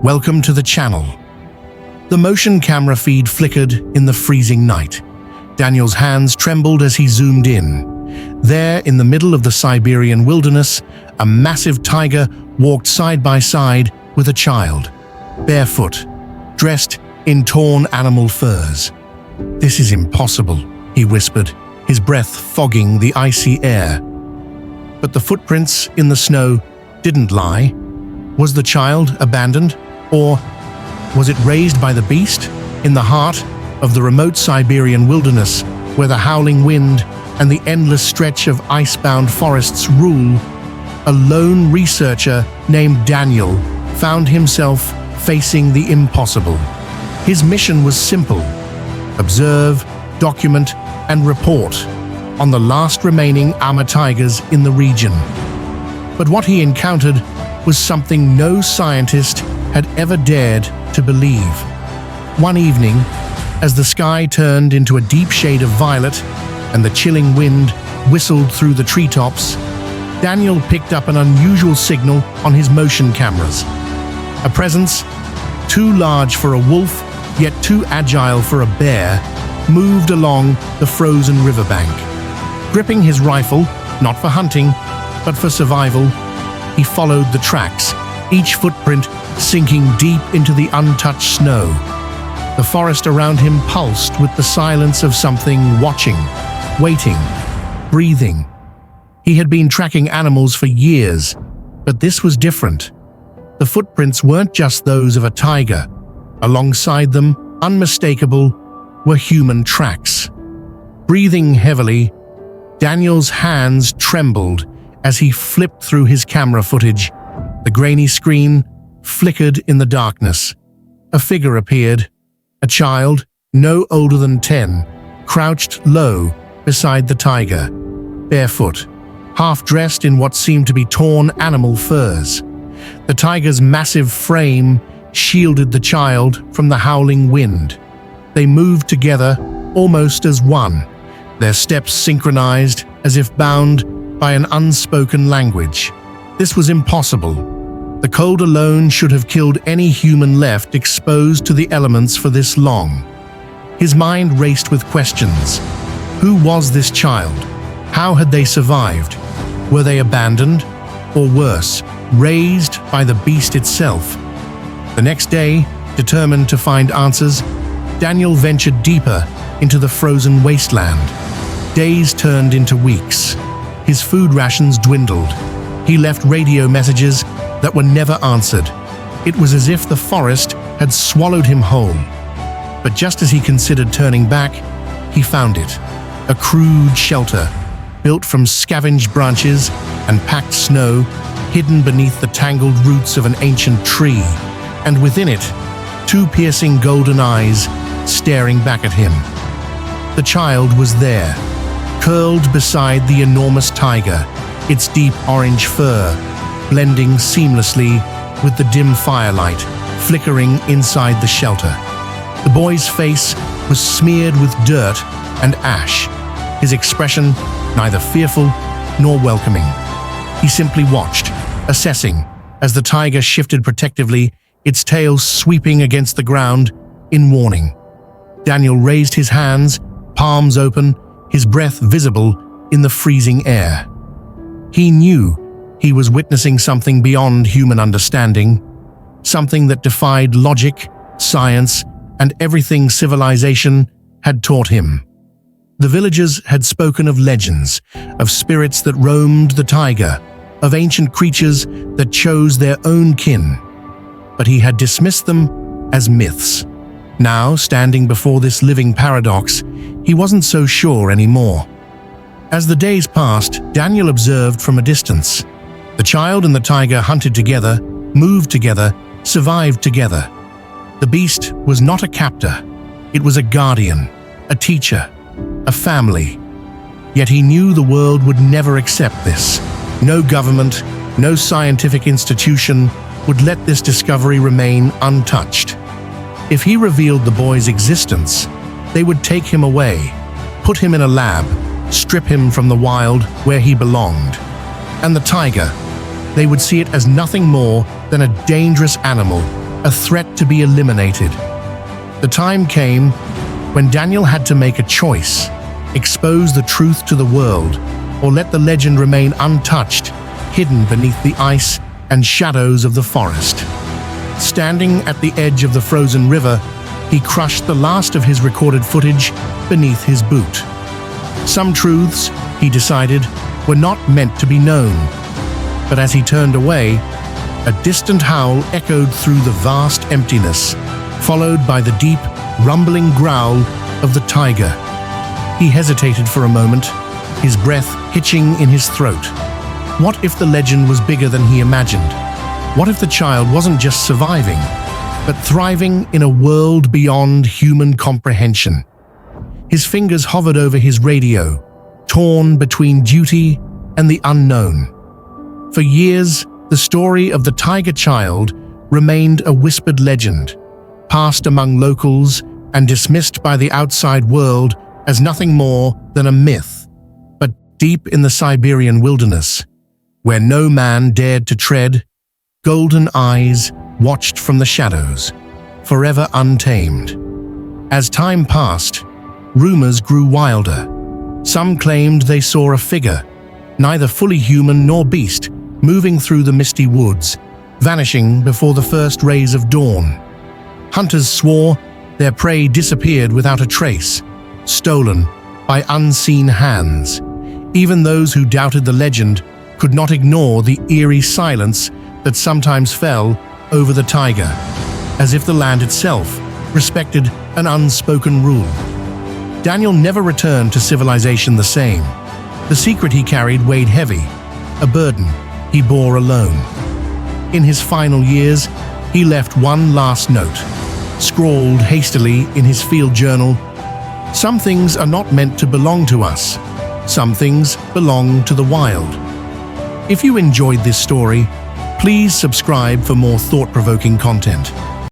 Welcome to the channel. The motion camera feed flickered in the freezing night. Daniel's hands trembled as he zoomed in. There, in the middle of the Siberian wilderness, a massive tiger walked side by side with a child, barefoot, dressed in torn animal furs. "This is impossible," he whispered, his breath fogging the icy air. But the footprints in the snow didn't lie. Was the child abandoned, or was it raised by the beast in the heart of the remote Siberian wilderness where the howling wind and the endless stretch of ice-bound forests rule? A lone researcher named Daniel found himself facing the impossible. His mission was simple: observe, document, and report on the last remaining Amur tigers in the region. But what he encountered was something no scientist had ever dared to believe. One evening, as the sky turned into a deep shade of violet and the chilling wind whistled through the treetops, Daniel picked up an unusual signal on his motion cameras. A presence too large for a wolf, yet too agile for a bear, moved along the frozen riverbank. Gripping his rifle, not for hunting, but for survival, he followed the tracks, each footprint sinking deep into the untouched snow. The forest around him pulsed with the silence of something watching, waiting, breathing. He had been tracking animals for years, but this was different. The footprints weren't just those of a tiger. Alongside them, unmistakable, were human tracks. Breathing heavily, Daniel's hands trembled as he flipped through his camera footage. The grainy screen flickered in the darkness. A figure appeared, a child, no older than 10, crouched low beside the tiger, barefoot, half-dressed in what seemed to be torn animal furs. The tiger's massive frame shielded the child from the howling wind. They moved together, almost as one, their steps synchronized as if bound by an unspoken language. This was impossible. The cold alone should have killed any human left exposed to the elements for this long. His mind raced with questions. Who was this child? How had they survived? Were they abandoned? Or worse, raised by the beast itself? The next day, determined to find answers, Daniel ventured deeper into the frozen wasteland. Days turned into weeks. His food rations dwindled. He left radio messages that were never answered. It was as if the forest had swallowed him whole. But just as he considered turning back, he found it. A crude shelter, built from scavenged branches and packed snow, hidden beneath the tangled roots of an ancient tree. And within it, two piercing golden eyes staring back at him. The child was there, curled beside the enormous tiger, its deep orange fur blending seamlessly with the dim firelight flickering inside the shelter. The boy's face was smeared with dirt and ash, his expression neither fearful nor welcoming. He simply watched, assessing, as the tiger shifted protectively, its tail sweeping against the ground in warning. Daniel raised his hands, palms open, his breath visible in the freezing air. He knew he was witnessing something beyond human understanding, something that defied logic, science, and everything civilization had taught him. The villagers had spoken of legends, of spirits that roamed the taiga, of ancient creatures that chose their own kin. But he had dismissed them as myths. Now, standing before this living paradox, he wasn't so sure anymore. As the days passed, Daniel observed from a distance. The child and the tiger hunted together, moved together, survived together. The beast was not a captor. It was a guardian, a teacher, a family. Yet he knew the world would never accept this. No government, no scientific institution would let this discovery remain untouched. If he revealed the boy's existence, they would take him away, put him in a lab, strip him from the wild where he belonged. And the tiger, they would see it as nothing more than a dangerous animal a threat to be eliminated. The time came when Daniel had to make a choice: expose the truth to the world, or let the legend remain untouched, hidden beneath the ice and shadows of the forest. Standing at the edge of the frozen river, he crushed the last of his recorded footage beneath his boot. Some truths, he decided, were not meant to be known. But as he turned away, a distant howl echoed through the vast emptiness, followed by the deep, rumbling growl of the tiger. He hesitated for a moment, his breath hitching in his throat. What if the legend was bigger than he imagined? What if the child wasn't just surviving, but thriving in a world beyond human comprehension? His fingers hovered over his radio, torn between duty and the unknown. For years, the story of the tiger child remained a whispered legend, passed among locals and dismissed by the outside world as nothing more than a myth. But deep in the Siberian wilderness, where no man dared to tread, golden eyes watched from the shadows, forever untamed. As time passed, rumors grew wilder. Some claimed they saw a figure, neither fully human nor beast, moving through the misty woods, vanishing before the first rays of dawn. Hunters swore their prey disappeared without a trace, stolen by unseen hands. Even those who doubted the legend could not ignore the eerie silence that sometimes fell over the tiger, as if the land itself respected an unspoken rule. Daniel never returned to civilization the same. The secret he carried weighed heavy, a burden he bore alone. In his final years, he left one last note, scrawled hastily in his field journal: "Some things are not meant to belong to us. Some things belong to the wild." If you enjoyed this story, please subscribe for more thought-provoking content.